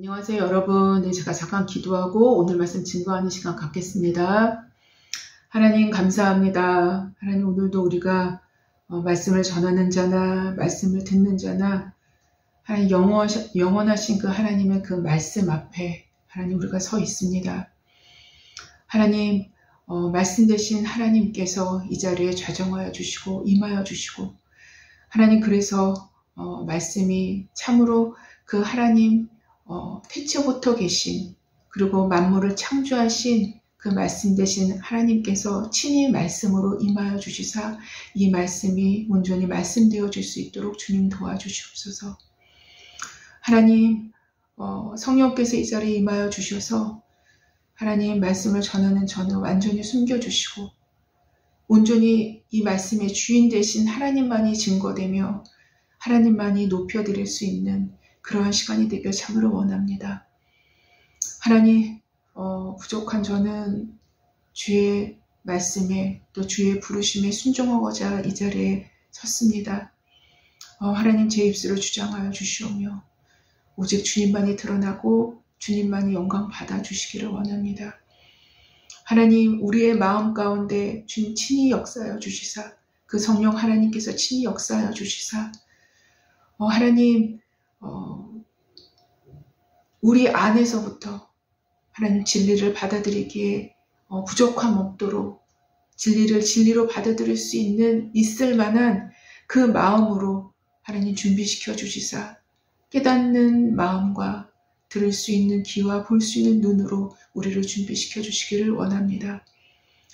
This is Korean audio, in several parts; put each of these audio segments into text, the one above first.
안녕하세요, 여러분. 네, 제가 잠깐 기도하고 오늘 말씀 증거하는 시간 갖겠습니다. 하나님 감사합니다. 하나님 오늘도 우리가 말씀을 전하는 자나 말씀을 듣는 자나 하나님 영원하신 그 하나님의 그 말씀 앞에 하나님 우리가 서 있습니다. 하나님 말씀 되신 하나님께서 이 자리에 좌정하여 주시고 임하여 주시고 하나님 그래서 말씀이 참으로 그 하나님 태초부터 계신 그리고 만물을 창조하신 그 말씀 되신 하나님께서 친히 말씀으로 임하여 주시사 이 말씀이 온전히 말씀되어 줄 수 있도록 주님 도와주시옵소서. 하나님 성령께서 이 자리에 임하여 주셔서 하나님 말씀을 전하는 저는 완전히 숨겨주시고 온전히 이 말씀의 주인 되신 하나님만이 증거되며 하나님만이 높여드릴 수 있는 그러한 시간이 되길 참으로 원합니다. 하나님 부족한 저는 주의 말씀에 또 주의 부르심에 순종하고자 이 자리에 섰습니다. 하나님 제 입술을 주장하여 주시오며 오직 주님만이 드러나고 주님만이 영광 받아주시기를 원합니다. 하나님 우리의 마음 가운데 주님 친히 역사하여 주시사 그 성령 하나님께서 친히 역사하여 주시사 하나님 우리 안에서부터 하나님 진리를 받아들이기에 부족함 없도록 진리를 진리로 받아들일 수 있을 만한 그 마음으로 하나님 준비시켜 주시사 깨닫는 마음과 들을 수 있는 귀와 볼 수 있는 눈으로 우리를 준비시켜 주시기를 원합니다.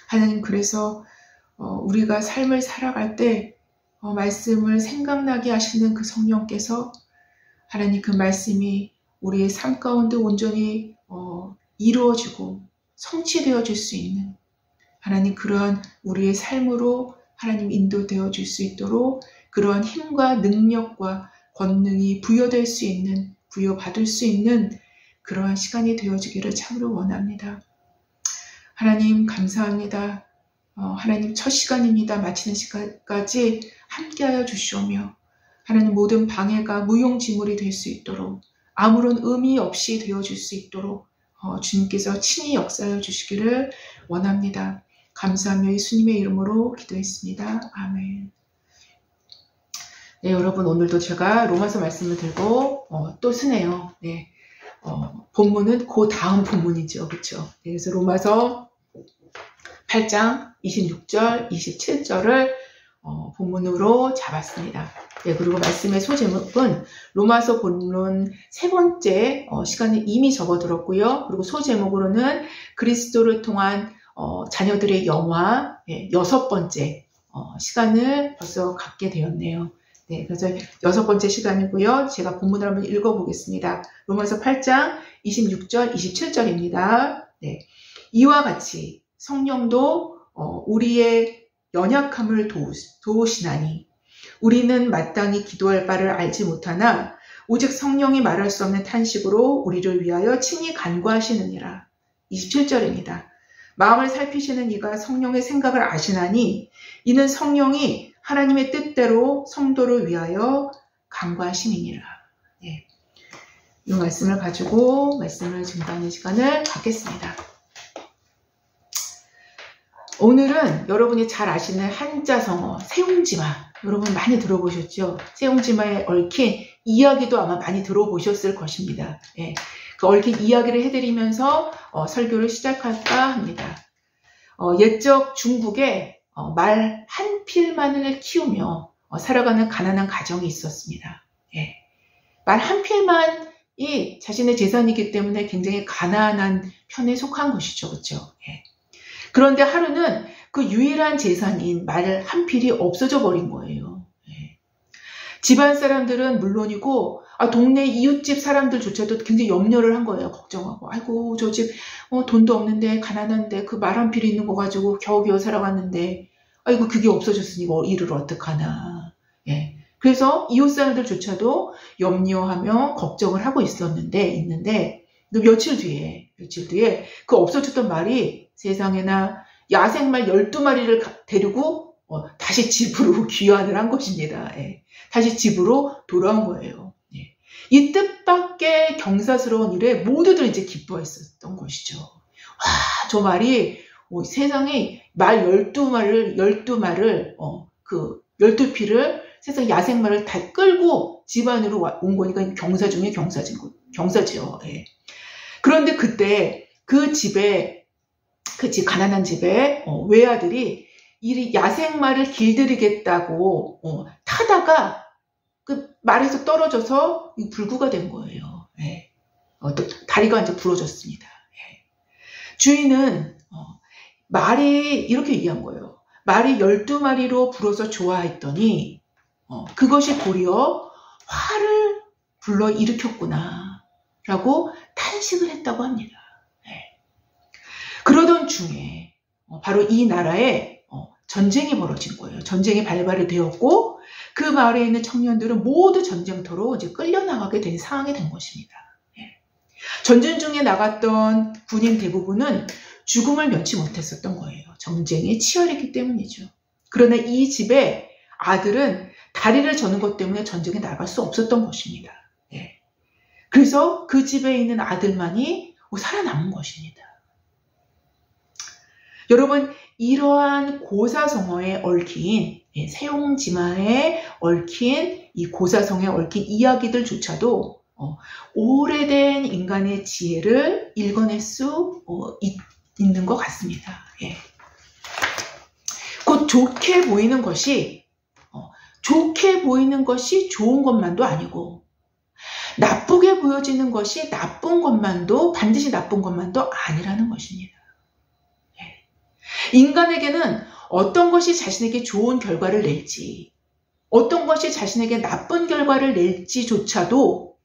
하나님 그래서 우리가 삶을 살아갈 때 말씀을 생각나게 하시는 그 성령께서 하나님 그 말씀이 우리의 삶 가운데 온전히 이루어지고 성취되어 줄 수 있는 하나님 그러한 우리의 삶으로 하나님 인도되어 줄 수 있도록 그러한 힘과 능력과 권능이 부여될 수 있는 부여받을 수 있는 그러한 시간이 되어지기를 참으로 원합니다. 하나님 감사합니다. 하나님 첫 시간입니다. 마치는 시간까지 함께하여 주시오며 하나님 모든 방해가 무용지물이 될 수 있도록 아무런 의미 없이 되어줄 수 있도록 주님께서 친히 역사하여 주시기를 원합니다. 감사하며 예수님의 이름으로 기도했습니다. 아멘. 네, 여러분 오늘도 제가 로마서 말씀을 들고 또 쓰네요. 네, 본문은 그 다음 본문이죠. 그렇죠? 네, 그래서 로마서 8장 26절, 27절을 본문으로 잡았습니다. 네, 그리고 말씀의 소제목은 로마서 본론 세 번째 시간에 이미 접어들었고요. 그리고 소제목으로는 그리스도를 통한 자녀들의 영화 여섯 번째 시간을 벌써 갖게 되었네요. 네, 그래서 여섯 번째 시간이고요. 제가 본문을 한번 읽어보겠습니다. 로마서 8장 26절, 27절입니다. 네, 이와 같이 성령도 우리의 연약함을 도우시나니 우리는 마땅히 기도할 바를 알지 못하나 오직 성령이 말할 수 없는 탄식으로 우리를 위하여 친히 간구하시느니라. 27절입니다. 마음을 살피시는 이가 성령의 생각을 아시나니 이는 성령이 하나님의 뜻대로 성도를 위하여 간구하심이니라. 네. 이 말씀을 가지고 말씀을 증거하는 시간을 갖겠습니다. 오늘은 여러분이 잘 아시는 한자성어 세옹지마 여러분 많이 들어보셨죠? 세옹지마에 얽힌 이야기도 아마 많이 들어보셨을 것입니다. 예, 그 얽힌 이야기를 해드리면서 설교를 시작할까 합니다. 옛적 중국에 말 한 필만을 키우며 살아가는 가난한 가정이 있었습니다. 예, 말 한 필만이 자신의 재산이기 때문에 굉장히 가난한 편에 속한 것이죠. 그렇죠? 예. 그런데 하루는 그 유일한 재산인 말 한 필이 없어져 버린 거예요. 예. 집안 사람들은 물론이고 동네 이웃집 사람들조차도 굉장히 염려를 한 거예요. 걱정하고 아이고 저 집 돈도 없는데 가난한데 그 말 한 필이 있는 거 가지고 겨우겨우 살아갔는데 아이고 그게 없어졌으니 이를 어떡하나. 예. 그래서 이웃 사람들조차도 염려하며 걱정을 하고 있는데 며칠 뒤에 그 없어졌던 말이 세상에나 야생말 12마리를 데리고 다시 집으로 귀환을 한 것입니다. 예. 다시 집으로 돌아온 거예요. 예. 이 뜻밖의 경사스러운 일에 모두들 이제 기뻐했었던 것이죠. 와, 저 말이 세상에 말 12말을 12피를 세상 야생말을 다 끌고 집 안으로 온 거니까 경사 중에 경사지요. 예. 그런데 그때 그 가난한 집에 외아들이 이 야생말을 길들이겠다고 타다가 그 말에서 떨어져서 불구가 된 거예요. 예. 또 다리가 이제 부러졌습니다. 예. 주인은 말이 이렇게 얘기한 거예요. 말이 12마리로 불어서 좋아했더니 그것이 도리어 화를 불러 일으켰구나 라고 탄식을 했다고 합니다. 예. 그러던 중에 바로 이 나라에 전쟁이 벌어진 거예요. 전쟁이 발발이 되었고 그 마을에 있는 청년들은 모두 전쟁터로 이제 끌려나가게 된 상황이 된 것입니다. 예. 전쟁 중에 나갔던 군인 대부분은 죽음을 면치 못했었던 거예요. 전쟁이 치열했기 때문이죠. 그러나 이 집의 아들은 다리를 저는 것 때문에 전쟁에 나갈 수 없었던 것입니다. 예. 그래서 그 집에 있는 아들만이 살아남은 것입니다. 여러분, 이러한 고사성어에 얽힌 세용지마에 얽힌 이 고사성어에 얽힌 이야기들조차도 오래된 인간의 지혜를 읽어낼 수 있는 것 같습니다. 예. 곧 좋게 보이는 것이 좋은 것만도 아니고 나쁘게 보여지는 것이 반드시 나쁜 것만도 아니라는 것입니다. 예. 인간에게는 어떤 것이 자신에게 좋은 결과를 낼지, 어떤 것이 자신에게 나쁜 결과를 낼지조차도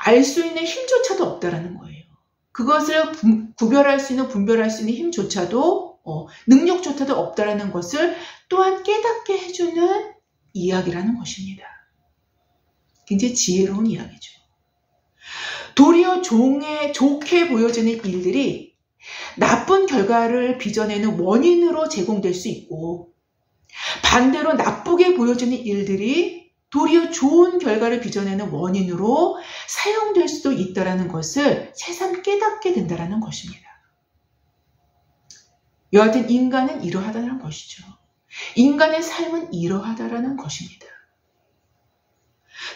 알 수 있는 힘조차도 없다라는 거예요. 그것을 구별할 수 있는, 분별할 수 있는 힘조차도, 능력조차도 없다라는 것을 또한 깨닫게 해주는 이야기라는 것입니다. 굉장히 지혜로운 이야기죠. 도리어 좋게 보여지는 일들이 나쁜 결과를 빚어내는 원인으로 제공될 수 있고, 반대로 나쁘게 보여지는 일들이 도리어 좋은 결과를 빚어내는 원인으로 사용될 수도 있다는 것을 새삼 깨닫게 된다는 것입니다. 여하튼 인간은 이러하다는 것이죠. 인간의 삶은 이러하다는 것입니다.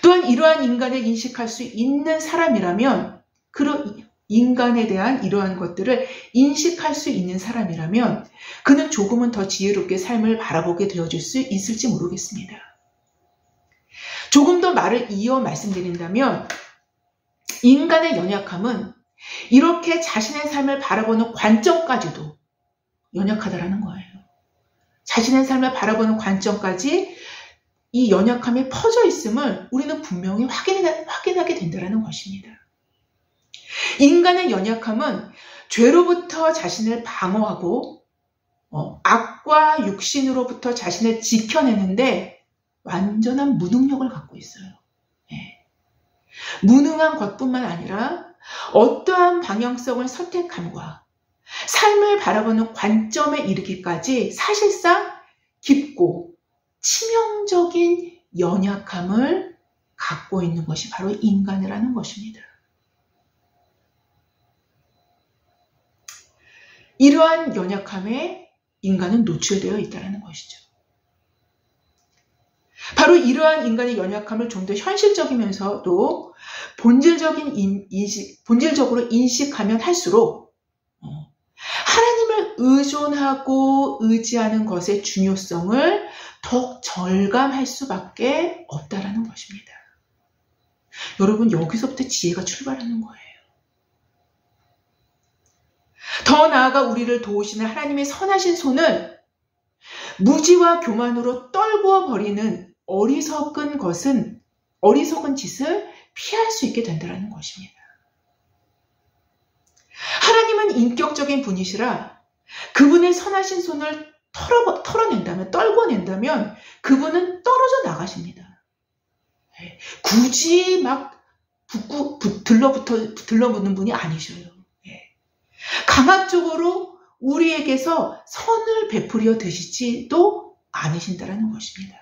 또한 이러한 인간을 인식할 수 있는 사람이라면, 그런 인간에 대한 이러한 것들을 인식할 수 있는 사람이라면 그는 조금은 더 지혜롭게 삶을 바라보게 되어질 수 있을지 모르겠습니다. 조금 더 말을 이어 말씀드린다면 인간의 연약함은 이렇게 자신의 삶을 바라보는 관점까지도 연약하다라는 거예요. 자신의 삶을 바라보는 관점까지 이 연약함이 퍼져 있음을 우리는 분명히 확인하게 된다는 것입니다. 인간의 연약함은 죄로부터 자신을 방어하고 악과 육신으로부터 자신을 지켜내는데 완전한 무능력을 갖고 있어요. 예. 무능한 것뿐만 아니라 어떠한 방향성을 선택함과 삶을 바라보는 관점에 이르기까지 사실상 깊고 치명적인 연약함을 갖고 있는 것이 바로 인간이라는 것입니다. 이러한 연약함에 인간은 노출되어 있다는 것이죠. 바로 이러한 인간의 연약함을 좀 더 현실적이면서도 본질적으로 인식하면 할수록 하나님을 의존하고 의지하는 것의 중요성을 더욱 절감할 수밖에 없다라는 것입니다. 여러분, 여기서부터 지혜가 출발하는 거예요. 더 나아가 우리를 도우시는 하나님의 선하신 손을 무지와 교만으로 떨구어 버리는 어리석은 짓을 피할 수 있게 된다는 것입니다. 하나님은 인격적인 분이시라 그분의 선하신 손을 떨궈낸다면 그분은 떨어져 나가십니다. 굳이 막 들러붙는 분이 아니셔요. 강압적으로 우리에게서 선을 베풀려 드시지도 않으신다는 것입니다.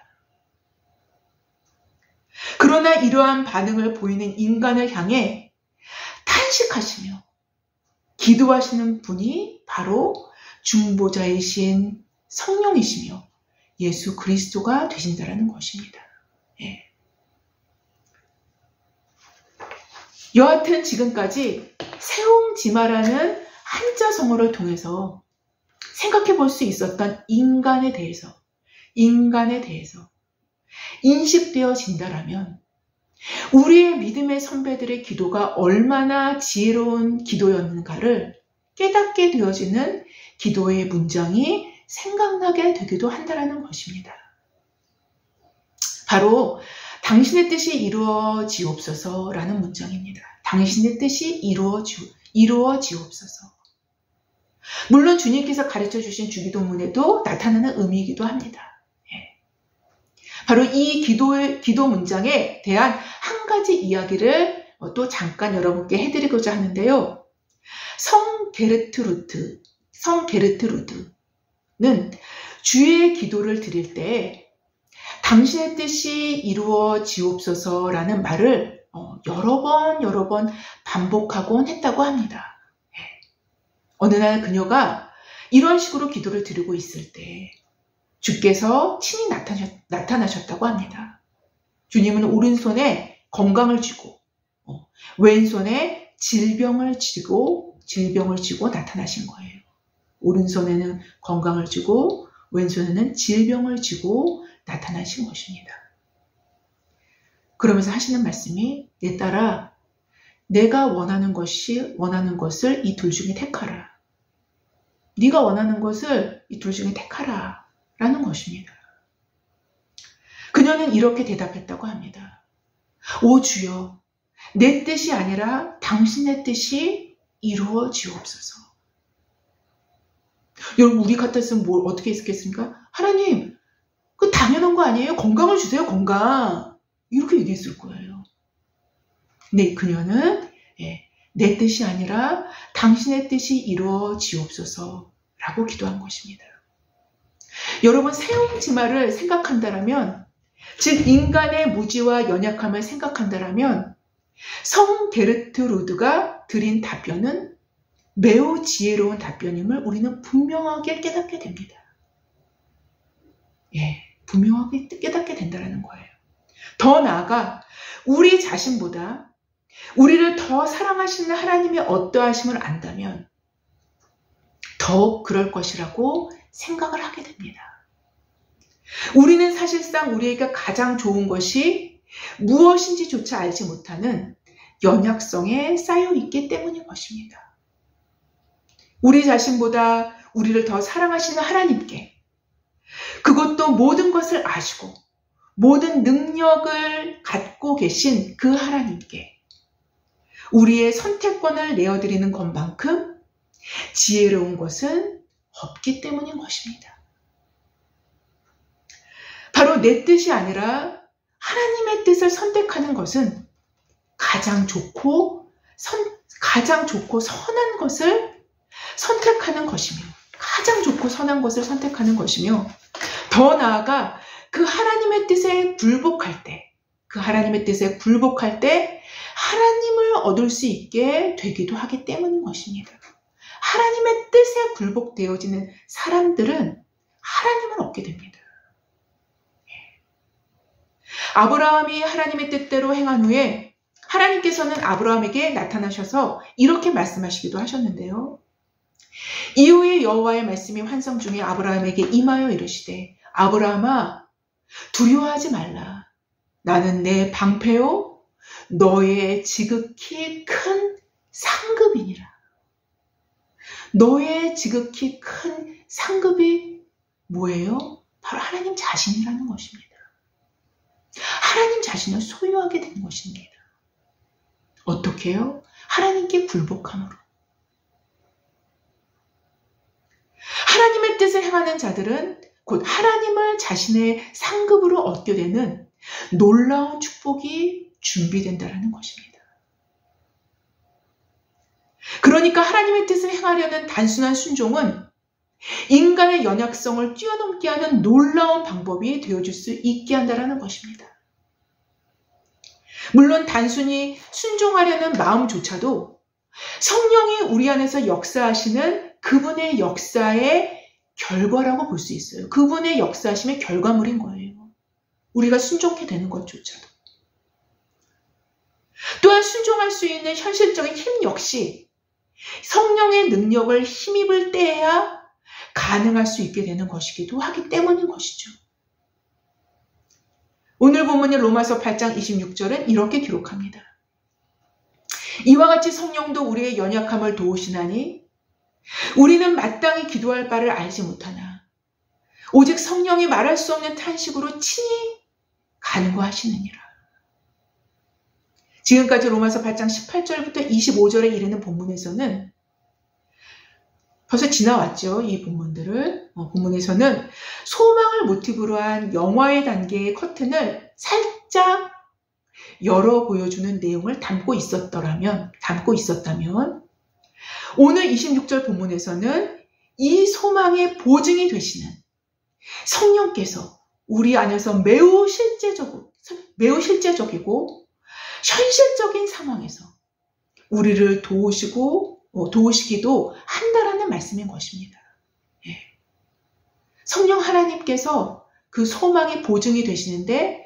그러나 이러한 반응을 보이는 인간을 향해 탄식하시며 기도하시는 분이 바로 중보자이신 성령이시며 예수 그리스도가 되신다라는 것입니다. 예. 여하튼 지금까지 세옹지마라는 한자성어를 통해서 생각해 볼 수 있었던 인간에 대해서 인식되어진다라면 우리의 믿음의 선배들의 기도가 얼마나 지혜로운 기도였는가를 깨닫게 되어지는 기도의 문장이 생각나게 되기도 한다라는 것입니다. 바로 당신의 뜻이 이루어지옵소서라는 문장입니다. 당신의 뜻이 이루어지옵소서. 물론 주님께서 가르쳐 주신 주기도문에도 나타나는 의미이기도 합니다. 바로 이 기도 문장에 대한 한 가지 이야기를 또 잠깐 여러분께 해드리고자 하는데요. 성 게르트루드는 주의 기도를 드릴 때 당신의 뜻이 이루어지옵소서라는 말을 여러 번 반복하곤 했다고 합니다. 어느 날 그녀가 이런 식으로 기도를 드리고 있을 때 주께서 친히 나타나셨다고 합니다. 주님은 오른손에 건강을 쥐고 왼손에 질병을 쥐고 나타나신 거예요. 오른손에는 건강을 쥐고 왼손에는 질병을 쥐고 나타나신 것입니다. 그러면서 하시는 말씀이 내 딸아 내가 원하는 것을 이 둘 중에 택하라. 네가 원하는 것을 이 둘 중에 택하라 라는 것입니다. 그녀는 이렇게 대답했다고 합니다. 오 주여 내 뜻이 아니라 당신의 뜻이 이루어지옵소서. 여러분 우리 같았으면 어떻게 했겠습니까? 하나님 그 당연한 거 아니에요? 건강을 주세요. 건강. 이렇게 얘기했을 거예요. 네, 그녀는 내 뜻이 아니라 당신의 뜻이 이루어지옵소서라고 기도한 것입니다. 여러분 세옹지마를 생각한다라면 즉 인간의 무지와 연약함을 생각한다라면 성 게르트루드가 드린 답변은 매우 지혜로운 답변임을 우리는 분명하게 깨닫게 됩니다. 분명하게 깨닫게 된다는 거예요. 더 나아가 우리 자신보다 우리를 더 사랑하시는 하나님의 어떠하심을 안다면 더욱 그럴 것이라고 생각을 하게 됩니다. 우리는 사실상 우리에게 가장 좋은 것이 무엇인지조차 알지 못하는 연약성에 쌓여있기 때문인 것입니다. 우리 자신보다 우리를 더 사랑하시는 하나님께 그것도 모든 것을 아시고 모든 능력을 갖고 계신 그 하나님께 우리의 선택권을 내어드리는 것만큼 지혜로운 것은 없기 때문인 것입니다. 바로 내 뜻이 아니라 하나님의 뜻을 선택하는 것은 가장 좋고 선한 것을 선택하는 것이며 가장 좋고 선한 것을 선택하는 것이며 더 나아가 그 하나님의 뜻에 굴복할 때 하나님을 얻을 수 있게 되기도 하기 때문인 것입니다. 하나님의 뜻에 굴복되어지는 사람들은 하나님을 얻게 됩니다. 아브라함이 하나님의 뜻대로 행한 후에 하나님께서는 아브라함에게 나타나셔서 이렇게 말씀하시기도 하셨는데요. 이후에 여호와의 말씀이 환상 중에 아브라함에게 임하여 이르시되 아브라함아 두려워하지 말라. 나는 내 방패요 너의 지극히 큰 상급이니라. 너의 지극히 큰 상급이 뭐예요? 바로 하나님 자신이라는 것입니다. 하나님 자신을 소유하게 된 것입니다. 어떻게요? 하나님께 굴복함으로. 하나님의 뜻을 행하는 자들은 곧 하나님을 자신의 상급으로 얻게 되는 놀라운 축복이 준비된다는 것입니다. 그러니까 하나님의 뜻을 행하려는 단순한 순종은 인간의 연약성을 뛰어넘게 하는 놀라운 방법이 되어줄 수 있게 한다는 것입니다. 물론 단순히 순종하려는 마음조차도 성령이 우리 안에서 역사하시는 그분의 역사의 결과라고 볼 수 있어요. 그분의 역사하심의 결과물인 거예요. 우리가 순종하게 되는 것조차도. 또한 순종할 수 있는 현실적인 힘 역시 성령의 능력을 힘입을 때에야 가능할 수 있게 되는 것이기도 하기 때문인 것이죠. 오늘 본문인 로마서 8장 26절은 이렇게 기록합니다. 이와 같이 성령도 우리의 연약함을 도우시나니 우리는 마땅히 기도할 바를 알지 못하나 오직 성령이 말할 수 없는 탄식으로 친히 간구하시느니라. 지금까지 로마서 8장 18절부터 25절에 이르는 본문에서는 벌써 지나왔죠. 이 본문들을. 본문에서는 소망을 모티브로 한 영화의 단계의 커튼을 살짝 열어 보여주는 내용을 담고 있었다면 오늘 26절 본문에서는 이 소망의 보증이 되시는 성령께서 우리 안에서 매우 실제적이고 현실적인 상황에서 우리를 도우시기도 한다라는 말씀인 것입니다. 예. 성령 하나님께서 그 소망의 보증이 되시는데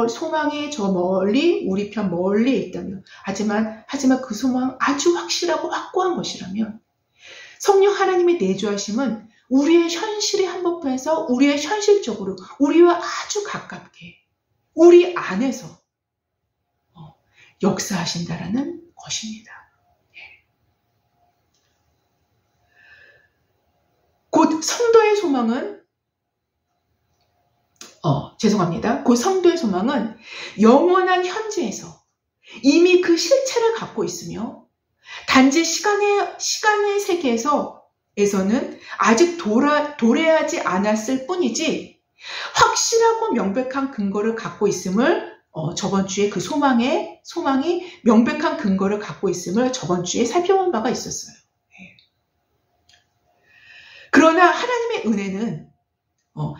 소망이 저 멀리 우리 편 멀리 있다면 하지만 그 소망 아주 확실하고 확고한 것이라면 성령 하나님의 내주하심은 우리의 현실의 한복판에서 우리의 현실적으로 우리와 아주 가깝게 우리 안에서 역사하신다라는 것입니다. 곧 성도의 소망은 곧 성도의 소망은 영원한 현재에서 이미 그 실체를 갖고 있으며 단지 시간의 세계에서는 아직 도래하지 않았을 뿐이지 확실하고 명백한 근거를 갖고 있음을 저번 주에 그 소망이 명백한 근거를 갖고 있음을 저번 주에 살펴본 바가 있었어요. 그러나 하나님의 은혜는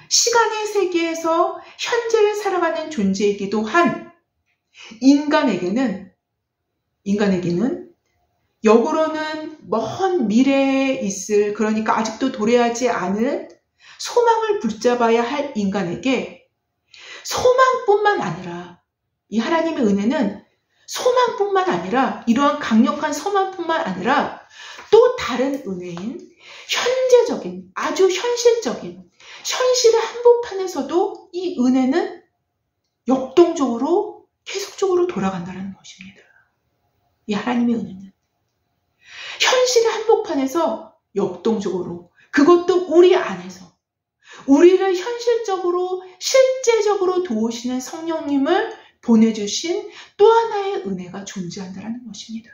시간의 세계에서 현재를 살아가는 존재이기도 한 인간에게는 역으로는 먼 미래에 있을, 그러니까 아직도 도래하지 않은 소망을 붙잡아야 할 인간에게 소망뿐만 아니라 이 하나님의 은혜는 소망뿐만 아니라 이러한 강력한 소망뿐만 아니라 또 다른 은혜인 현재적인 아주 현실적인 현실의 한복판에서도 이 은혜는 역동적으로 계속적으로 돌아간다는 것입니다. 이 하나님의 은혜는 현실의 한복판에서 역동적으로, 그것도 우리 안에서 우리를 현실적으로 실제적으로 도우시는 성령님을 보내주신 또 하나의 은혜가 존재한다는 것입니다.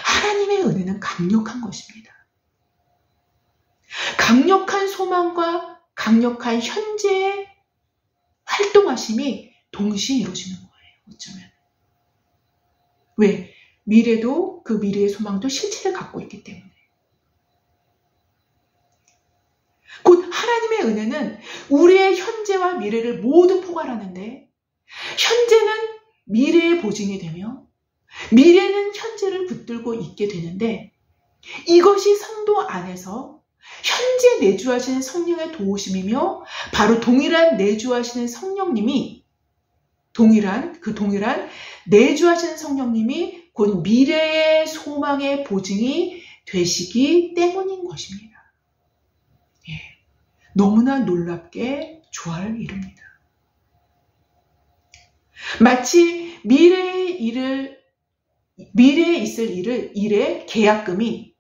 하나님의 은혜는 강력한 것입니다. 강력한 소망과 강력한 현재의 활동하심이 동시에 이루어지는 거예요. 어쩌면. 왜? 미래도 그 미래의 소망도 실체를 갖고 있기 때문에. 곧 하나님의 은혜는 우리의 현재와 미래를 모두 포괄하는데 현재는 미래의 보증이 되며 미래는 현재를 붙들고 있게 되는데 이것이 성도 안에서 현재 내주하시는 성령의 도우심이며 바로 동일한 내주하시는 성령님이 동일한 내주하시는 성령님이 곧 미래의 소망의 보증이 되시기 때문인 것입니다. 예, 너무나 놀랍게 조화를 이룹니다. 마치 미래에 있을 일의 계약금이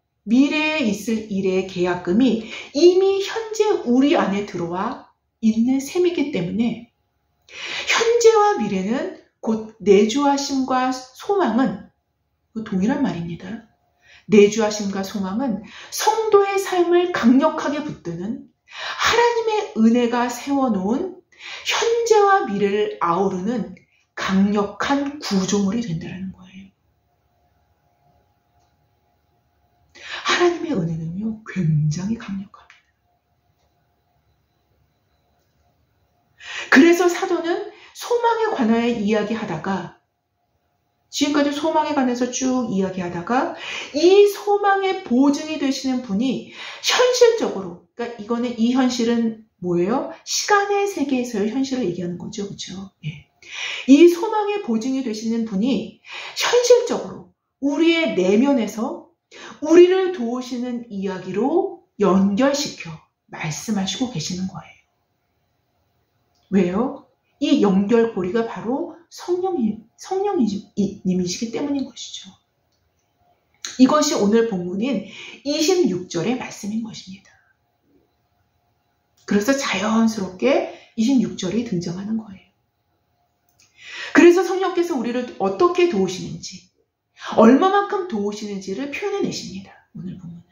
이미 현재 우리 안에 들어와 있는 셈이기 때문에 현재와 미래는 곧 내주하심과 소망은 동일한 말입니다. 내주하심과 소망은 성도의 삶을 강력하게 붙드는 하나님의 은혜가 세워놓은 현재와 미래를 아우르는 강력한 구조물이 된다는 거예요. 하나님의 은혜는요, 굉장히 강력합니다. 그래서 사도는 소망에 관하여 이야기하다가 지금까지 소망에 관해서 쭉 이야기하다가 이 소망의 보증이 되시는 분이 현실적으로, 그러니까 이거는 이 현실은 뭐예요? 시간의 세계에서의 현실을 얘기하는 거죠. 그렇죠? 예. 이 소망의 보증이 되시는 분이 현실적으로 우리의 내면에서 우리를 도우시는 이야기로 연결시켜 말씀하시고 계시는 거예요. 왜요? 이 연결고리가 바로 성령님이시기 때문인 것이죠. 이것이 오늘 본문인 26절의 말씀인 것입니다. 그래서 자연스럽게 26절이 등장하는 거예요. 그래서 성령께서 우리를 어떻게 도우시는지, 얼마만큼 도우시는지를 표현해 내십니다. 오늘 본문은.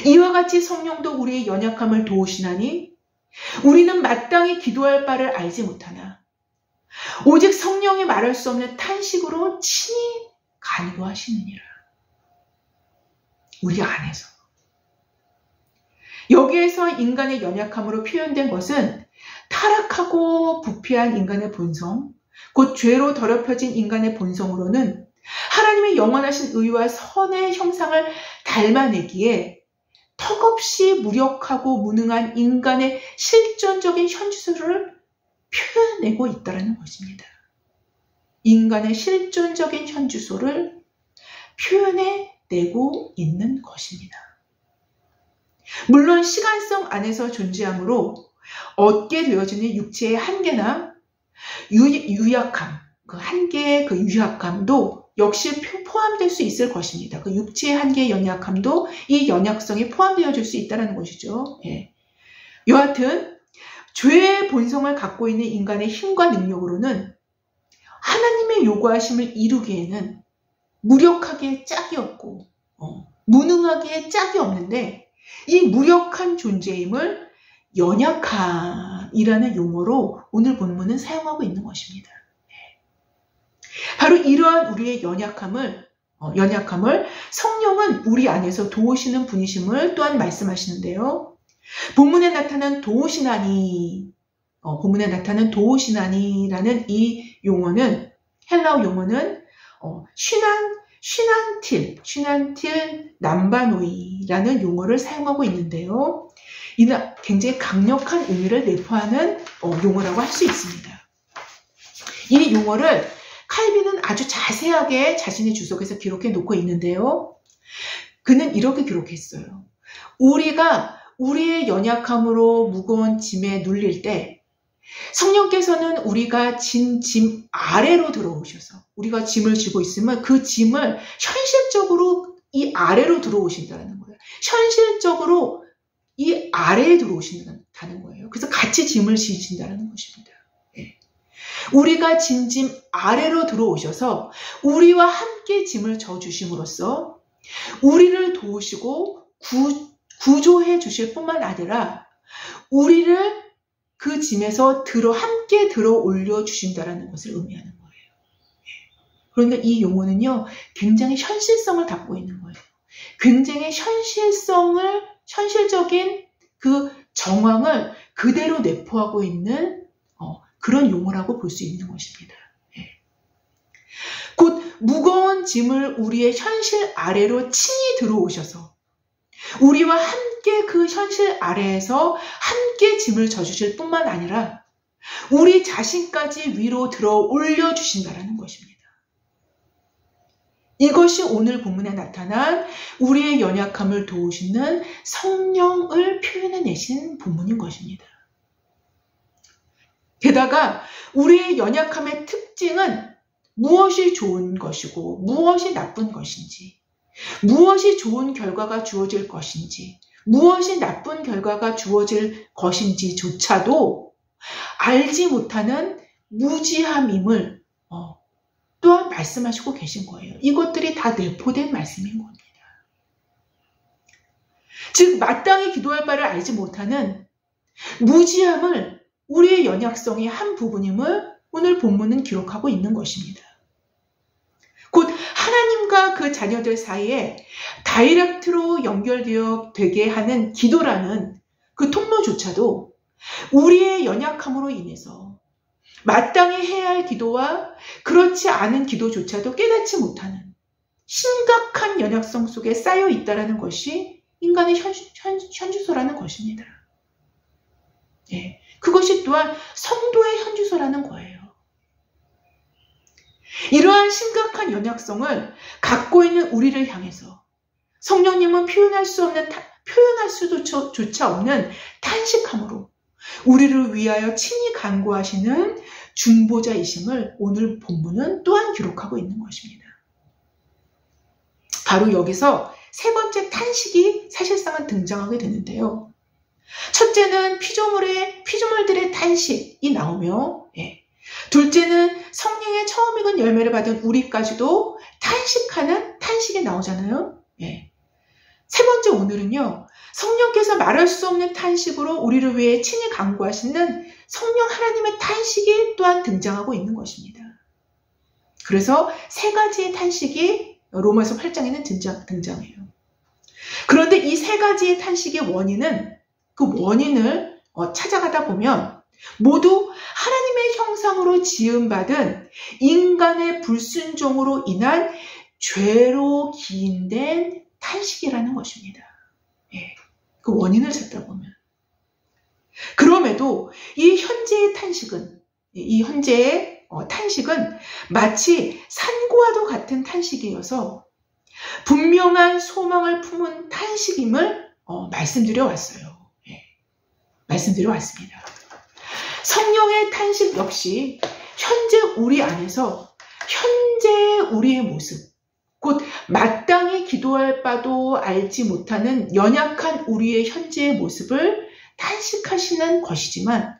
이와 같이 성령도 우리의 연약함을 도우시나니 우리는 마땅히 기도할 바를 알지 못하나 오직 성령이 말할 수 없는 탄식으로 친히 간구하시느니라. 우리 안에서. 여기에서 인간의 연약함으로 표현된 것은 타락하고 부패한 인간의 본성, 곧 죄로 더럽혀진 인간의 본성으로는 하나님의 영원하신 의와 선의 형상을 닮아내기에 턱없이 무력하고 무능한 인간의 실존적인 현주소를 표현해내고 있다는 것입니다. 인간의 실존적인 현주소를 표현해내고 있는 것입니다. 물론 시간성 안에서 존재하므로 얻게 되어지는 육체의 한계나 유약함, 그 한계의 그 유약함도 역시 포함될 수 있을 것입니다. 그 육체의 한계의 연약함도 이 연약성이 포함되어질 수 있다는 것이죠. 예. 여하튼 죄의 본성을 갖고 있는 인간의 힘과 능력으로는 하나님의 요구하심을 이루기에는 무력하기에 짝이 없고 무능하기에 짝이 없는데 이 무력한 존재임을 연약함이라는 용어로 오늘 본문은 사용하고 있는 것입니다. 바로 이러한 우리의 연약함을 성령은 우리 안에서 도우시는 분이심을 또한 말씀하시는데요. 본문에 나타난 도우시나니라는 이 용어는 헬라어 용어는 슈난틸 남바노이라는 용어를 사용하고 있는데요. 이는 굉장히 강력한 의미를 내포하는 용어라고 할 수 있습니다. 이 용어를 칼빈은 아주 자세하게 자신의 주석에서 기록해 놓고 있는데요. 그는 이렇게 기록했어요. 우리가 우리의 연약함으로 무거운 짐에 눌릴 때 성령께서는 우리가 진 짐 아래로 들어오셔서 우리가 짐을 지고 있으면 그 짐을 현실적으로 이 아래로 들어오신다는 거예요. 현실적으로 이 아래에 들어오신다는 거예요. 그래서 같이 짐을 지신다는 것입니다. 네. 우리가 짐 아래로 들어오셔서 우리와 함께 짐을 져주심으로써 우리를 도우시고 구조해 주실 뿐만 아니라 우리를 그 짐에서 함께 들어 올려 주신다는 것을 의미하는 거예요. 그런데 이 용어는요, 굉장히 현실성을 갖고 있는 거예요. 굉장히 현실적인 그 정황을 그대로 내포하고 있는 그런 용어라고 볼 수 있는 것입니다. 곧 무거운 짐을 우리의 현실 아래로 친히 들어오셔서 우리와 함께 그 현실 아래에서 함께 짐을 져주실 뿐만 아니라 우리 자신까지 위로 들어 올려주신다는 것입니다. 이것이 오늘 본문에 나타난 우리의 연약함을 도우시는 성령을 표현해내신 본문인 것입니다. 게다가 우리의 연약함의 특징은 무엇이 좋은 것이고 무엇이 나쁜 것인지, 무엇이 좋은 결과가 주어질 것인지, 무엇이 나쁜 결과가 주어질 것인지조차도 알지 못하는 무지함임을 또한 말씀하시고 계신 거예요. 이것들이 다 내포된 말씀인 겁니다. 즉 마땅히 기도할 바를 알지 못하는 무지함을 우리의 연약성의 한 부분임을 오늘 본문은 기록하고 있는 것입니다. 곧 하나님과 그 자녀들 사이에 다이렉트로 연결되어 되게 하는 기도라는 그 통로조차도 우리의 연약함으로 인해서 마땅히 해야 할 기도와 그렇지 않은 기도조차도 깨닫지 못하는 심각한 연약성 속에 쌓여 있다는 것이 인간의 현주소라는 것입니다. 예, 그것이 또한 성도의 현주소라는 거예요. 이러한 심각한 연약성을 갖고 있는 우리를 향해서 성령님은 표현할 수조차 없는 탄식함으로 우리를 위하여 친히 간구하시는 중보자이심을 오늘 본문은 또한 기록하고 있는 것입니다. 바로 여기서 세 번째 탄식이 사실상은 등장하게 되는데요. 첫째는 피조물들의 탄식이 나오며, 둘째는 성령의 처음 익은 열매를 받은 우리까지도 탄식하는 탄식이 나오잖아요. 세 번째 오늘은요, 성령께서 말할 수 없는 탄식으로 우리를 위해 친히 간구하시는 성령 하나님의 탄식이 또한 등장하고 있는 것입니다. 그래서 세 가지의 탄식이 로마서 8장에는 등장해요. 그런데 이 세 가지의 탄식의 원인은 그 원인을 찾아가다 보면 모두 하나님의 형상으로 지음받은 인간의 불순종으로 인한 죄로 기인된 탄식이라는 것입니다. 그 원인을 찾다 보면. 그럼에도 이 현재의 탄식은 마치 산고와도 같은 탄식이어서 분명한 소망을 품은 탄식임을 말씀드려 왔습니다. 성령의 탄식 역시 현재 우리 안에서 현재 우리의 모습, 곧 마땅히 기도할 바도 알지 못하는 연약한 우리의 현재의 모습을 탄식하시는 것이지만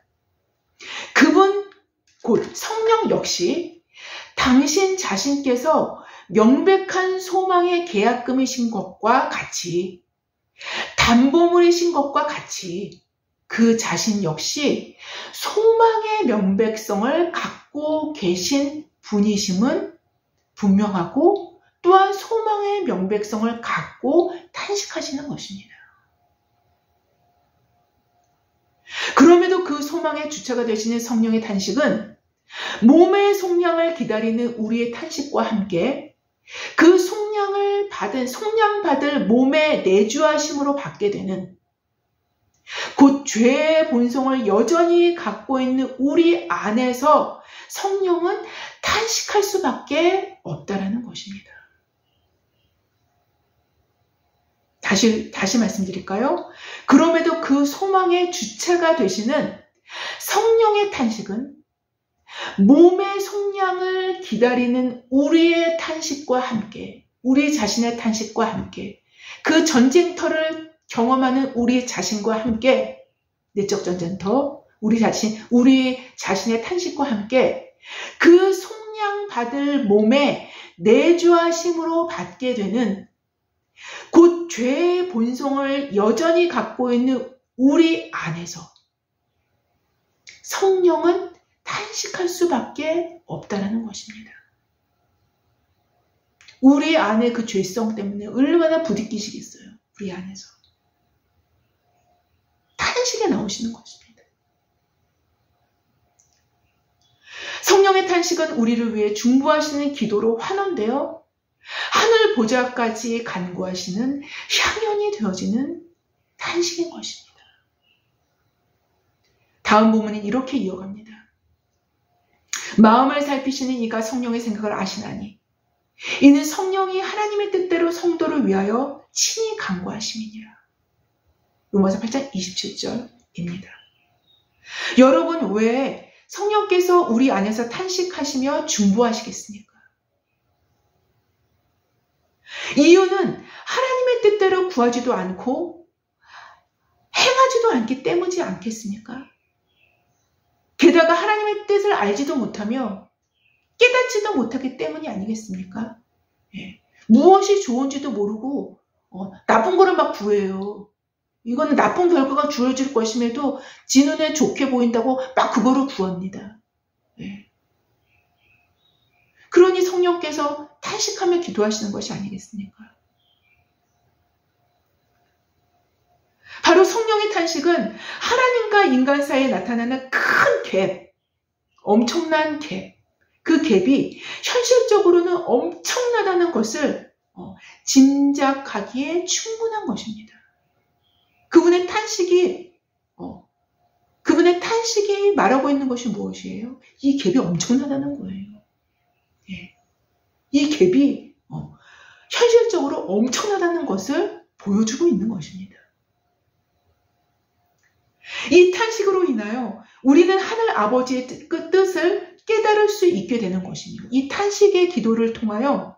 그분 곧 성령 역시 당신 자신께서 명백한 소망의 계약금이신 것과 같이 담보물이신 것과 같이 그 자신 역시 소망의 명백성을 갖고 계신 분이심은 분명하고 또한 소망의 명백성을 갖고 탄식하시는 것입니다. 그럼에도 그 소망의 주체가 되시는 성령의 탄식은 몸의 속량을 기다리는 우리의 탄식과 함께 그 속량을 받을 몸의 내주하심으로 받게 되는 곧 죄의 본성을 여전히 갖고 있는 우리 안에서 성령은 탄식할 수밖에 없다라는 것입니다. 다시 말씀드릴까요? 그럼에도 그 소망의 주체가 되시는 성령의 탄식은 몸의 속량을 기다리는 우리의 탄식과 함께, 우리 자신의 탄식과 함께, 그 전쟁터를 경험하는 우리 자신과 함께, 내적 전쟁터, 우리 자신의 탄식과 함께 그 속량받을 몸에 내주하심으로 받게 되는 곧 죄의 본성을 여전히 갖고 있는 우리 안에서 성령은 탄식할 수밖에 없다는 것입니다. 우리 안에 그 죄성 때문에 얼마나 부딪히시겠어요. 우리 안에서. 탄식에 나오시는 것입니다. 성령의 탄식은 우리를 위해 중보하시는 기도로 환원되어 하늘 보좌까지 간구하시는 향연이 되어지는 탄식인 것입니다. 다음 부분은 이렇게 이어갑니다. 마음을 살피시는 이가 성령의 생각을 아시나니 이는 성령이 하나님의 뜻대로 성도를 위하여 친히 간구하심이니라. 로마서 8장 27절입니다. 여러분 왜 성령께서 우리 안에서 탄식하시며 중보하시겠습니까? 이유는 하나님의 뜻대로 구하지도 않고 행하지도 않기 때문이지 않겠습니까? 게다가 하나님의 뜻을 알지도 못하며 깨닫지도 못하기 때문이 아니겠습니까? 무엇이 좋은지도 모르고 나쁜 거를 막 구해요. 이거는 나쁜 결과가 주어질 것임에도 지 눈에 좋게 보인다고 막 그거를 구합니다. 그러니 성령께서 탄식하며 기도하시는 것이 아니겠습니까? 바로 성령의 탄식은 하나님과 인간 사이에 나타나는 큰 갭, 엄청난 갭, 그 갭이 현실적으로는 엄청나다는 것을 짐작하기에 충분한 것입니다. 그분의 탄식이 말하고 있는 것이 무엇이에요? 이 갭이 엄청나다는 거예요. 예. 이 갭이 현실적으로 엄청나다는 것을 보여주고 있는 것입니다. 이 탄식으로 인하여 우리는 하늘 아버지의 뜻을 깨달을 수 있게 되는 것이며, 이 탄식의 기도를 통하여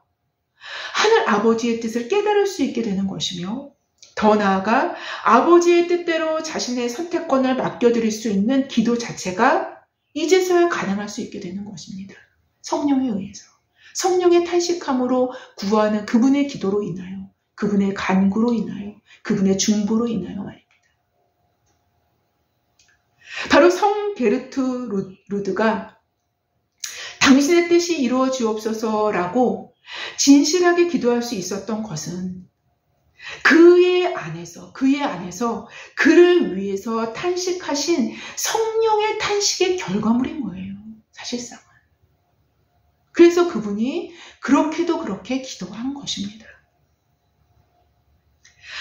하늘 아버지의 뜻을 깨달을 수 있게 되는 것이며, 더 나아가 아버지의 뜻대로 자신의 선택권을 맡겨드릴 수 있는 기도 자체가 이제서야 가능할 수 있게 되는 것입니다. 성령에 의해서. 성령의 탄식함으로 구하는 그분의 기도로 인하여, 그분의 간구로 인하여, 그분의 중보로 인하여 말입니다. 바로 성 게르트 루드가 당신의 뜻이 이루어지옵소서라고 진실하게 기도할 수 있었던 것은 그의 안에서 그를 위해서 탄식하신 성령의 탄식의 결과물인 거예요. 사실상은. 그래서 그분이 그렇게 기도한 것입니다.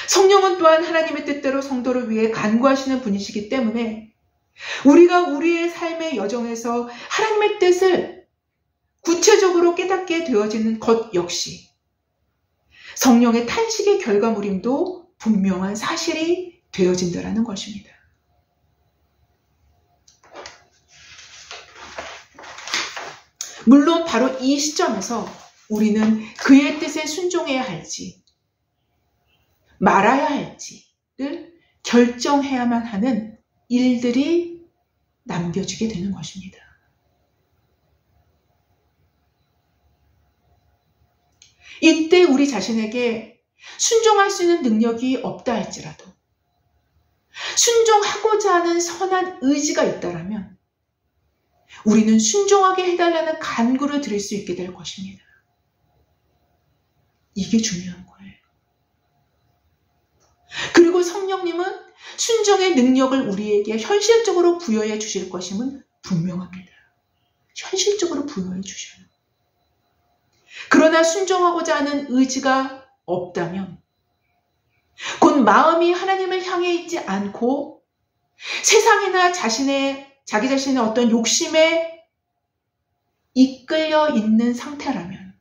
성령은 또한 하나님의 뜻대로 성도를 위해 간구하시는 분이시기 때문에 우리가 우리의 삶의 여정에서 하나님의 뜻을 구체적으로 깨닫게 되어지는 것 역시 성령의 탄식의 결과물임도 분명한 사실이 되어진다는 것입니다. 물론 바로 이 시점에서 우리는 그의 뜻에 순종해야 할지 말아야 할지를 결정해야만 하는 일들이 남겨지게 되는 것입니다. 이때 우리 자신에게 순종할 수 있는 능력이 없다 할지라도 순종하고자 하는 선한 의지가 있다라면 우리는 순종하게 해달라는 간구를 드릴 수 있게 될 것입니다. 이게 중요한 거예요. 그리고 성령님은 순종의 능력을 우리에게 현실적으로 부여해 주실 것임은 분명합니다. 현실적으로 부여해 주셔요. 그러나 순종하고자 하는 의지가 없다면 곧 마음이 하나님을 향해 있지 않고 세상이나 자기 자신의 어떤 욕심에 이끌려 있는 상태라면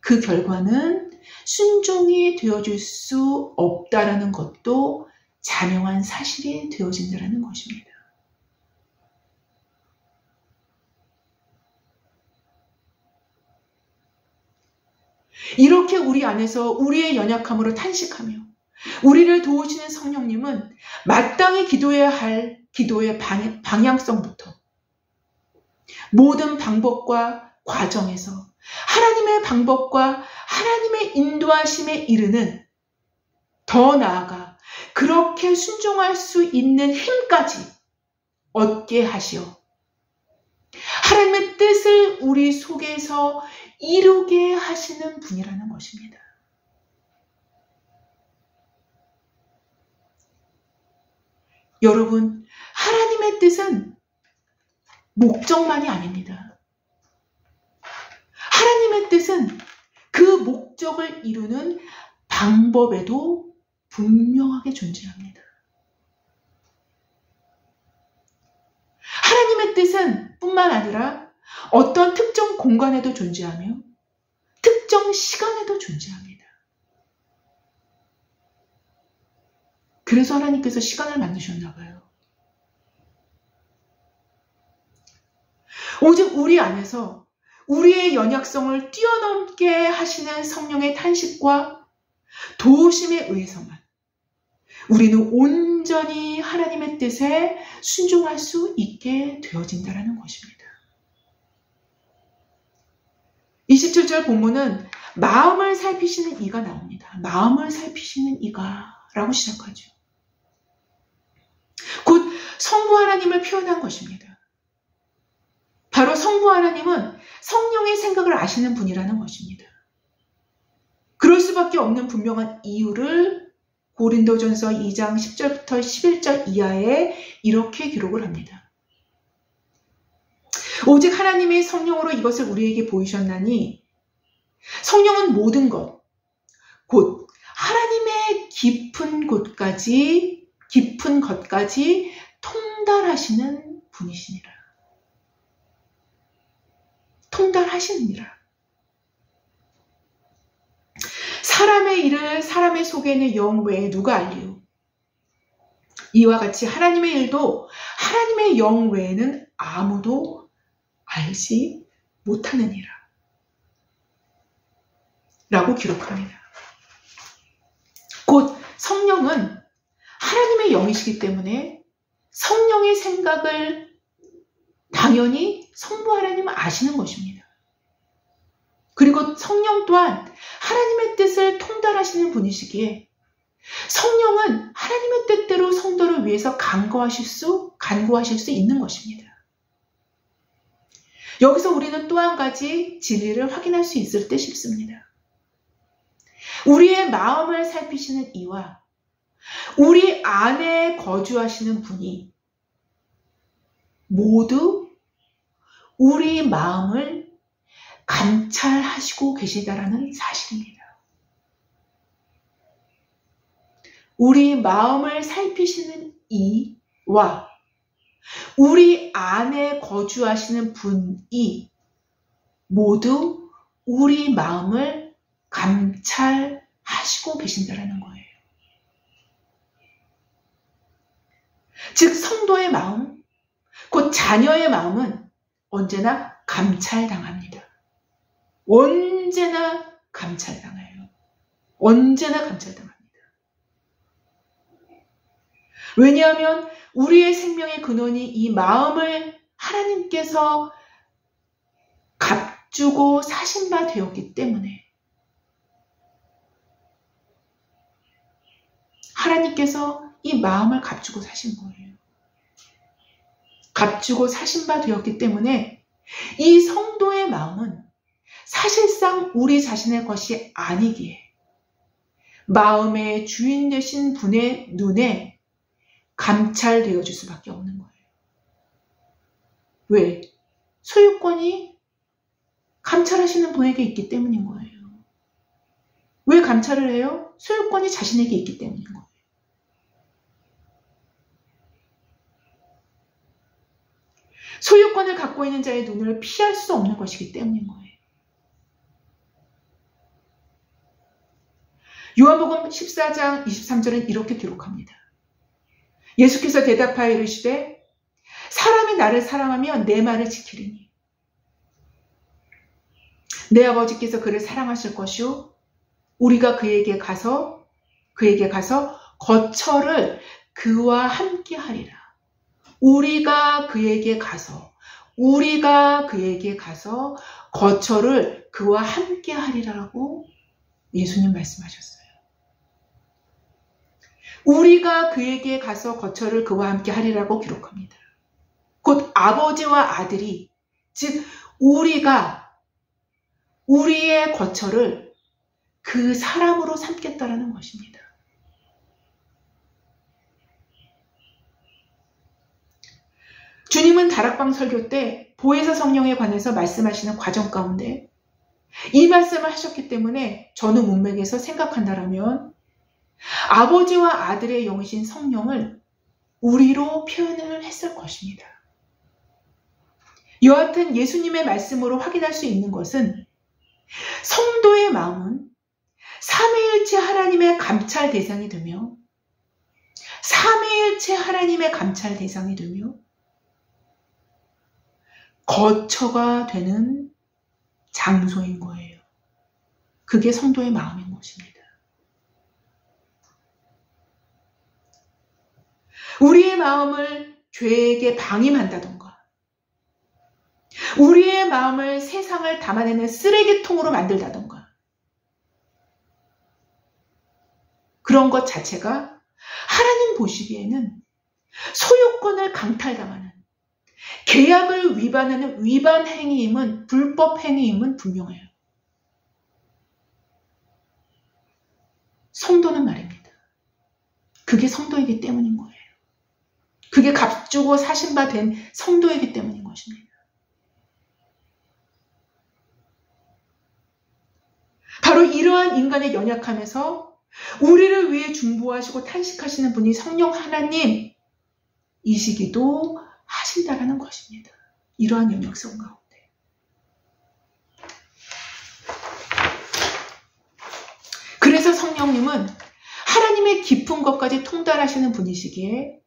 그 결과는 순종이 되어줄 수 없다라는 것도 자명한 사실이 되어진다는 것입니다. 이렇게 우리 안에서 우리의 연약함으로 탄식하며 우리를 도우시는 성령님은 마땅히 기도해야 할 기도의 방향성부터 모든 방법과 과정에서 하나님의 방법과 하나님의 인도하심에 이르는 더 나아가 그렇게 순종할 수 있는 힘까지 얻게 하시어 하나님의 뜻을 우리 속에서 이루게 하시는 분이라는 것입니다. 여러분, 하나님의 뜻은 목적만이 아닙니다. 하나님의 뜻은 그 목적을 이루는 방법에도 분명하게 존재합니다. 하나님의 뜻은 뿐만 아니라 어떤 특정 공간에도 존재하며 특정 시간에도 존재합니다. 그래서 하나님께서 시간을 만드셨나 봐요. 오직 우리 안에서 우리의 연약성을 뛰어넘게 하시는 성령의 탄식과 도우심에 의해서만 우리는 온전히 하나님의 뜻에 순종할 수 있게 되어진다는 것입니다. 27절 본문은 마음을 살피시는 이가 나옵니다. 마음을 살피시는 이가 라고 시작하죠. 곧 성부 하나님을 표현한 것입니다. 바로 성부 하나님은 성령의 생각을 아시는 분이라는 것입니다. 그럴 수밖에 없는 분명한 이유를 고린도전서 2장 10절부터 11절 이하에 이렇게 기록을 합니다. 오직 하나님의 성령으로 이것을 우리에게 보이셨나니 성령은 모든 것, 곧 하나님의 깊은 것까지 통달하시는 분이시니라. 통달하시느니라. 사람의 일을 사람의 속에 있는 영 외에 누가 알리요? 이와 같이 하나님의 일도 하나님의 영 외에는 아무도 알지 못하느니라. 라고 기록합니다. 곧 성령은 하나님의 영이시기 때문에 성령의 생각을 당연히 성부 하나님은 아시는 것입니다. 그리고 성령 또한 하나님의 뜻을 통달하시는 분이시기에 성령은 하나님의 뜻대로 성도를 위해서 간구하실 수 있는 것입니다. 여기서 우리는 또 한 가지 진리를 확인할 수 있을 듯 싶습니다. 우리의 마음을 살피시는 이와 우리 안에 거주하시는 분이 모두 우리 마음을 감찰하시고 계시다라는 사실입니다. 우리 마음을 살피시는 이와 우리 안에 거주하시는 분이 모두 우리 마음을 감찰하시고 계신다라는 거예요. 즉 성도의 마음, 곧 자녀의 마음은 언제나 감찰당합니다. 언제나 감찰당해요. 언제나 감찰당합니다. 왜냐하면 우리의 생명의 근원이 이 마음을 하나님께서 값주고 사신 바 되었기 때문에 하나님께서 이 마음을 값주고 사신 거예요. 값주고 사신 바 되었기 때문에 이 성도의 마음은 사실상 우리 자신의 것이 아니기에 마음의 주인 되신 분의 눈에 감찰되어질 수밖에 없는 거예요. 왜? 소유권이 감찰하시는 분에게 있기 때문인 거예요. 왜 감찰을 해요? 소유권이 자신에게 있기 때문인 거예요. 소유권을 갖고 있는 자의 눈을 피할 수 없는 것이기 때문인 거예요. 요한복음 14장 23절은 이렇게 기록합니다. 예수께서 대답하여 이르시되 사람이 나를 사랑하면 내 말을 지키리니 내 아버지께서 그를 사랑하실 것이요 우리가 그에게 가서 거처를 그와 함께 하리라. 우리가 그에게 가서 거처를 그와 함께 하리라고 예수님 말씀하셨어요. 우리가 그에게 가서 거처를 그와 함께 하리라고 기록합니다. 곧 아버지와 아들이, 즉 우리가 우리의 거처를 그 사람으로 삼겠다라는 것입니다. 주님은 다락방 설교 때 보혜사 성령에 관해서 말씀하시는 과정 가운데 이 말씀을 하셨기 때문에 저는 문맥에서 생각한다라면 아버지와 아들의 영이신 성령을 우리로 표현을 했을 것입니다. 여하튼 예수님의 말씀으로 확인할 수 있는 것은 성도의 마음은 삼위일체 하나님의 감찰 대상이 되며 거처가 되는 장소인 거예요. 그게 성도의 마음인 것입니다. 우리의 마음을 죄에게 방임한다던가 우리의 마음을 세상을 담아내는 쓰레기통으로 만들다던가 그런 것 자체가 하나님 보시기에는 소유권을 강탈당하는 계약을 위반하는 위반 행위임은 불법 행위임은 분명해요. 성도는 말입니다. 그게 성도이기 때문인 거예요. 그게 값주고 사신 바 된 성도이기 때문인 것입니다. 바로 이러한 인간의 연약함에서 우리를 위해 중보하시고 탄식하시는 분이 성령 하나님이시기도 하신다라는 것입니다. 이러한 연약성 가운데. 그래서 성령님은 하나님의 깊은 것까지 통달하시는 분이시기에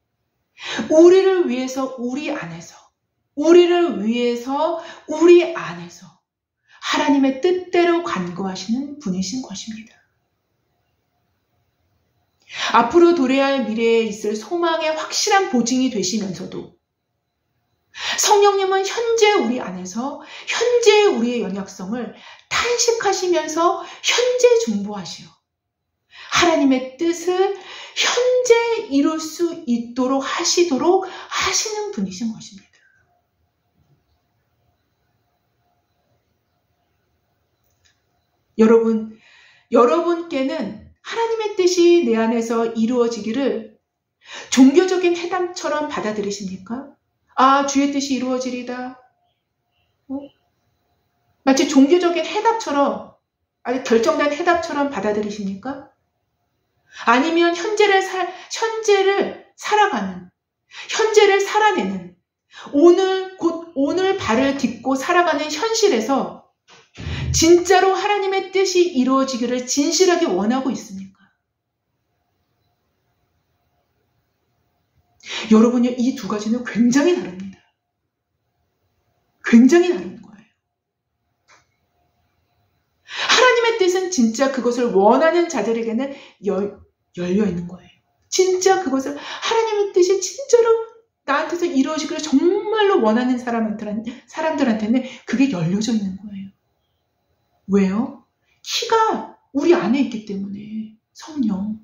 우리를 위해서 우리 안에서 하나님의 뜻대로 간구하시는 분이신 것입니다. 앞으로 도래할 미래에 있을 소망의 확실한 보증이 되시면서도 성령님은 현재 우리 안에서 현재 우리의 연약성을 탄식하시면서 현재 중보하시어 하나님의 뜻을 현재 이룰 수 있도록 하시는 분이신 것입니다. 여러분께는 하나님의 뜻이 내 안에서 이루어지기를 종교적인 해답처럼 받아들이십니까? 아, 주의 뜻이 이루어지리다. 마치 종교적인 해답처럼, 아주 결정된 해답처럼 받아들이십니까? 아니면 현재를 살아가는, 현재를 살아내는, 오늘 발을 딛고 살아가는 현실에서 진짜로 하나님의 뜻이 이루어지기를 진실하게 원하고 있습니까? 여러분요, 이 두 가지는 굉장히 다릅니다. 굉장히 다른 거예요. 하나님의 뜻은 진짜 그것을 원하는 자들에게는 열려 있는 거예요. 진짜 그것을 하나님의 뜻이 진짜로 나한테서 이루어지기를 정말로 원하는 사람들한테는 그게 열려져 있는 거예요. 왜요? 키가 우리 안에 있기 때문에. 성령.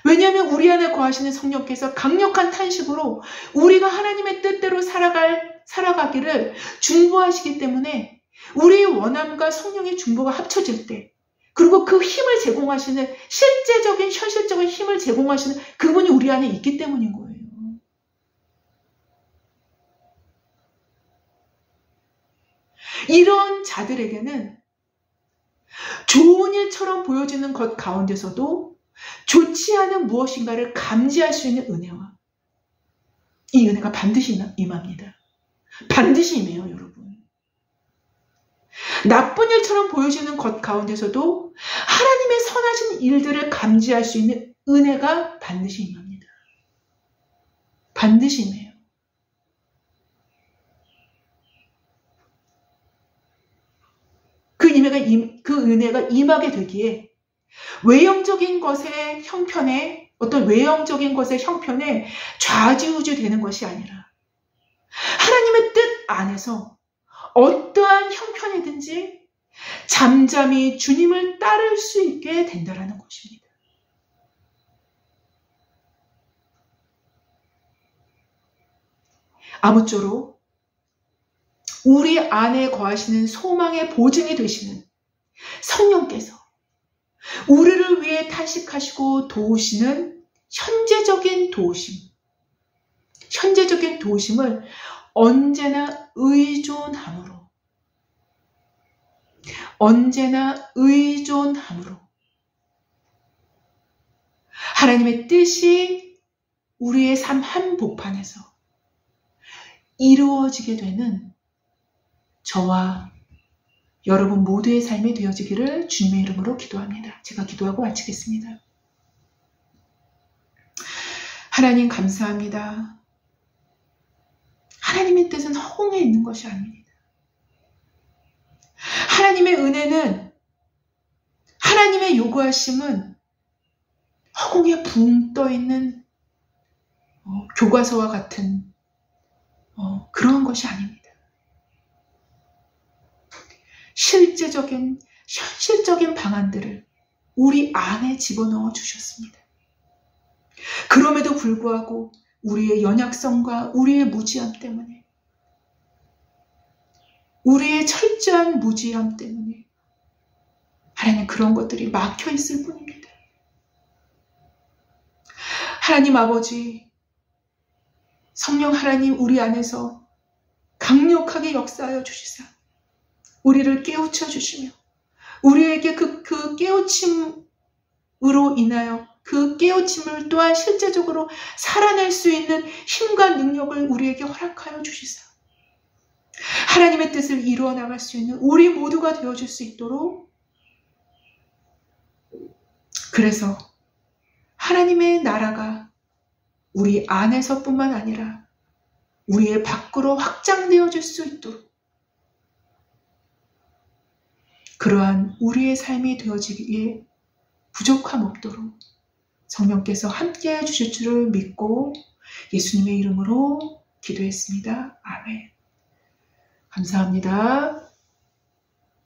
왜냐하면 우리 안에 거하시는 성령께서 강력한 탄식으로 우리가 하나님의 뜻대로 살아가기를 중보하시기 때문에 우리의 원함과 성령의 중보가 합쳐질 때, 그리고 그 힘을 제공하시는 실제적인 현실적인 힘을 제공하시는 그분이 우리 안에 있기 때문인 거예요. 이런 자들에게는 좋은 일처럼 보여지는 것 가운데서도 좋지 않은 무엇인가를 감지할 수 있는 은혜와 이 은혜가 반드시 임합니다. 반드시 임해요, 여러분. 나쁜 일처럼 보여지는 것 가운데서도 하나님의 선하신 일들을 감지할 수 있는 은혜가 반드시 임합니다. 반드시 임해요. 그 은혜가 임하게 되기에 외형적인 것의 형편에 좌지우지 되는 것이 아니라 하나님의 뜻 안에서 어떠한 형편이든지 잠잠히 주님을 따를 수 있게 된다라는 것입니다. 아무쪼록 우리 안에 거하시는 소망의 보증이 되시는 성령께서 우리를 위해 탄식하시고 도우시는 현재적인 도우심을 언제나 의존함으로 하나님의 뜻이 우리의 삶 한복판에서 이루어지게 되는 저와 여러분 모두의 삶이 되어지기를 주님의 이름으로 기도합니다. 제가 기도하고 마치겠습니다. 하나님 감사합니다. 하나님의 뜻은 허공에 있는 것이 아닙니다. 하나님의 은혜는, 하나님의 요구하심은 허공에 붕 떠있는 교과서와 같은 그런 것이 아닙니다. 현실적인 방안들을 우리 안에 집어넣어 주셨습니다. 그럼에도 불구하고 우리의 연약성과 우리의 무지함 때문에, 우리의 철저한 무지함 때문에 하나님 그런 것들이 막혀 있을 뿐입니다. 하나님 아버지, 성령 하나님 우리 안에서 강력하게 역사하여 주시사 우리를 깨우쳐 주시며 우리에게 그 깨우침으로 인하여 그 깨우침을 또한 실제적으로 살아낼 수 있는 힘과 능력을 우리에게 허락하여 주시사 하나님의 뜻을 이루어 나갈 수 있는 우리 모두가 되어줄 수 있도록 그래서 하나님의 나라가 우리 안에서뿐만 아니라 우리의 밖으로 확장되어질 수 있도록 그러한 우리의 삶이 되어지기에 부족함 없도록 성령께서 함께해 주실 줄을 믿고 예수님의 이름으로 기도했습니다. 아멘. 감사합니다.